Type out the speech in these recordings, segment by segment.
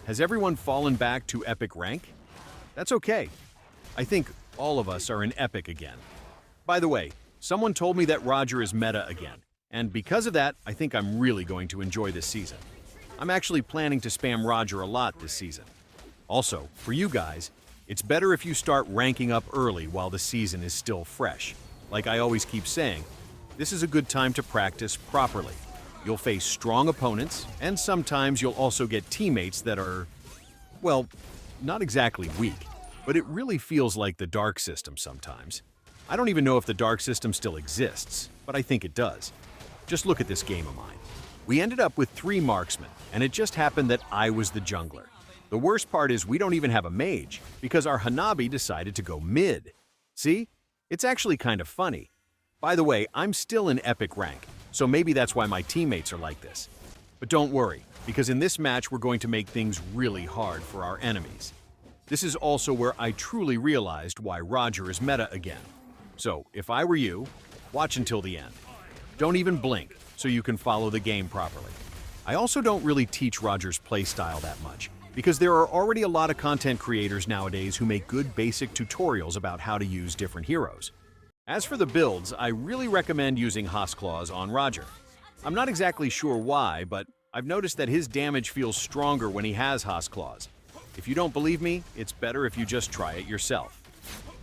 Has everyone fallen back to epic rank? That's okay. I think all of us are in epic again. By the way, someone told me that Roger is meta again, and because of that, I think I'm really going to enjoy this season. I'm actually planning to spam Roger a lot this season. Also, for you guys, it's better if you start ranking up early while the season is still fresh. Like I always keep saying, this is a good time to practice properly. You'll face strong opponents, and sometimes you'll also get teammates that are, well, not exactly weak, but it really feels like the Dark System sometimes. I don't even know if the Dark System still exists, but I think it does. Just look at this game of mine. We ended up with 3 marksmen, and it just happened that I was the jungler. The worst part is we don't even have a mage, because our Hanabi decided to go mid. See? It's actually kind of funny. By the way, I'm still in epic rank, so maybe that's why my teammates are like this. But don't worry, because in this match we're going to make things really hard for our enemies. This is also where I truly realized why Roger is meta again. So, if I were you, watch until the end. Don't even blink, so you can follow the game properly. I also don't really teach Roger's playstyle that much, because there are already a lot of content creators nowadays who make good basic tutorials about how to use different heroes. As for the builds, I really recommend using Claws on Roger. I'm not exactly sure why, but I've noticed that his damage feels stronger when he has Claws. If you don't believe me, it's better if you just try it yourself.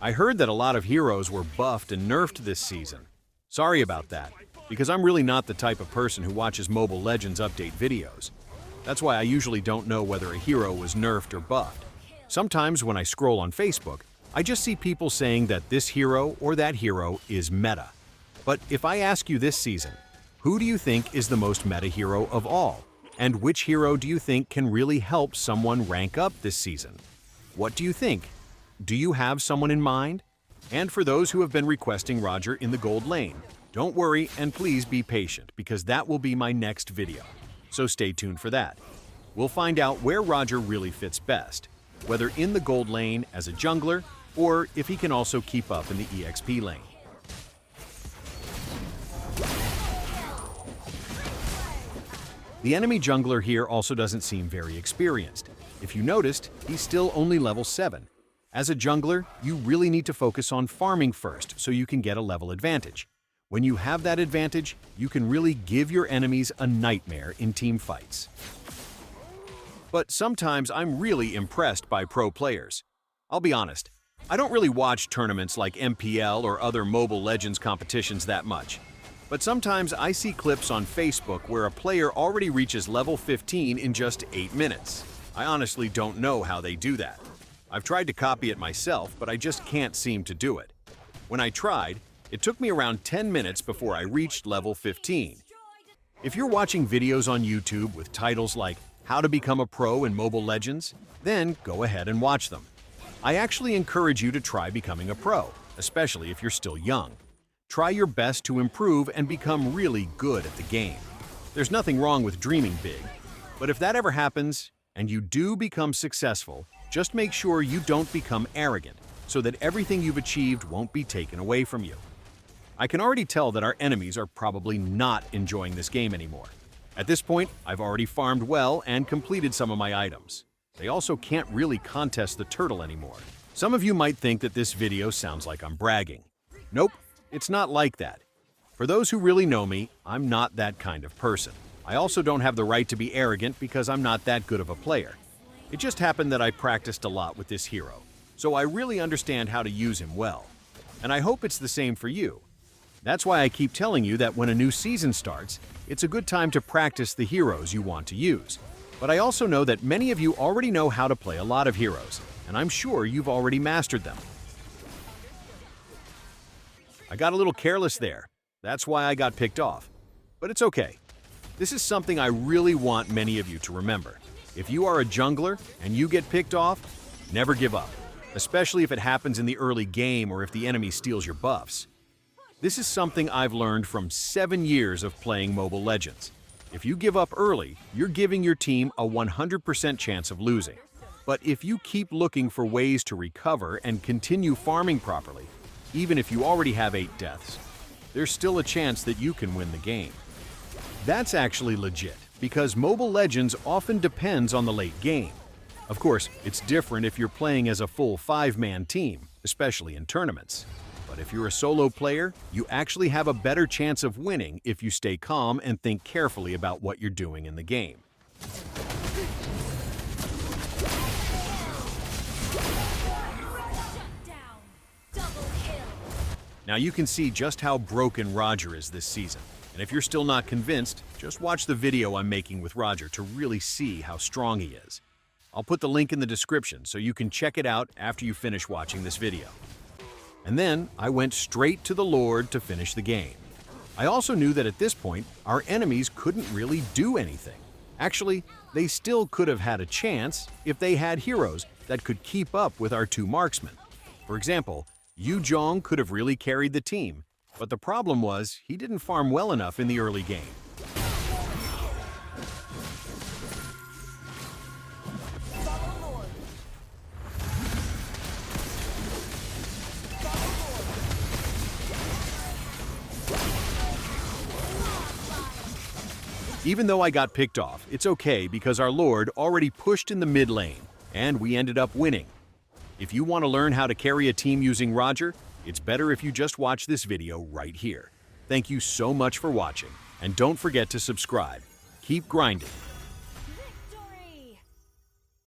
I heard that a lot of heroes were buffed and nerfed this season. Sorry about that, because I'm really not the type of person who watches Mobile Legends update videos. That's why I usually don't know whether a hero was nerfed or buffed. Sometimes when I scroll on Facebook, I just see people saying that this hero or that hero is meta. But if I ask you this season, who do you think is the most meta hero of all? And which hero do you think can really help someone rank up this season? What do you think? Do you have someone in mind? And for those who have been requesting Roger in the gold lane, don't worry and please be patient because that will be my next video. So stay tuned for that. We'll find out where Roger really fits best, whether in the gold lane as a jungler or if he can also keep up in the EXP lane. The enemy jungler here also doesn't seem very experienced. If you noticed, he's still only level 7. As a jungler, you really need to focus on farming first so you can get a level advantage. When you have that advantage, you can really give your enemies a nightmare in team fights. But sometimes I'm really impressed by pro players. I'll be honest, I don't really watch tournaments like MPL or other Mobile Legends competitions that much. But sometimes I see clips on Facebook where a player already reaches level 15 in just 8 minutes. I honestly don't know how they do that. I've tried to copy it myself, but I just can't seem to do it. When I tried, it took me around 10 minutes before I reached level 15. If you're watching videos on YouTube with titles like How to Become a Pro in Mobile Legends, then go ahead and watch them. I actually encourage you to try becoming a pro, especially if you're still young. Try your best to improve and become really good at the game. There's nothing wrong with dreaming big, but if that ever happens and you do become successful, just make sure you don't become arrogant so that everything you've achieved won't be taken away from you. I can already tell that our enemies are probably not enjoying this game anymore. At this point, I've already farmed well and completed some of my items. They also can't really contest the turtle anymore. Some of you might think that this video sounds like I'm bragging. Nope, it's not like that. For those who really know me, I'm not that kind of person. I also don't have the right to be arrogant because I'm not that good of a player. It just happened that I practiced a lot with this hero, so I really understand how to use him well. And I hope it's the same for you. That's why I keep telling you that when a new season starts, it's a good time to practice the heroes you want to use. But I also know that many of you already know how to play a lot of heroes, and I'm sure you've already mastered them. I got a little careless there. That's why I got picked off. But it's okay. This is something I really want many of you to remember. If you are a jungler and you get picked off, never give up, especially if it happens in the early game or if the enemy steals your buffs. This is something I've learned from 7 years of playing Mobile Legends. If you give up early, you're giving your team a 100% chance of losing. But if you keep looking for ways to recover and continue farming properly, even if you already have 8 deaths, there's still a chance that you can win the game. That's actually legit, because Mobile Legends often depends on the late game. Of course, it's different if you're playing as a full 5-man team, especially in tournaments. But if you're a solo player, you actually have a better chance of winning if you stay calm and think carefully about what you're doing in the game. Now you can see just how broken Roger is this season. And if you're still not convinced, just watch the video I'm making with Roger to really see how strong he is. I'll put the link in the description so you can check it out after you finish watching this video. And then I went straight to the Lord to finish the game. I also knew that at this point, our enemies couldn't really do anything. Actually, they still could have had a chance if they had heroes that could keep up with our 2 marksmen. For example, Yu Zhong could have really carried the team, but the problem was he didn't farm well enough in the early game. Even though I got picked off, it's okay because our Lord already pushed in the mid lane, and we ended up winning. If you want to learn how to carry a team using Roger, it's better if you just watch this video right here. Thank you so much for watching, and don't forget to subscribe. Keep grinding.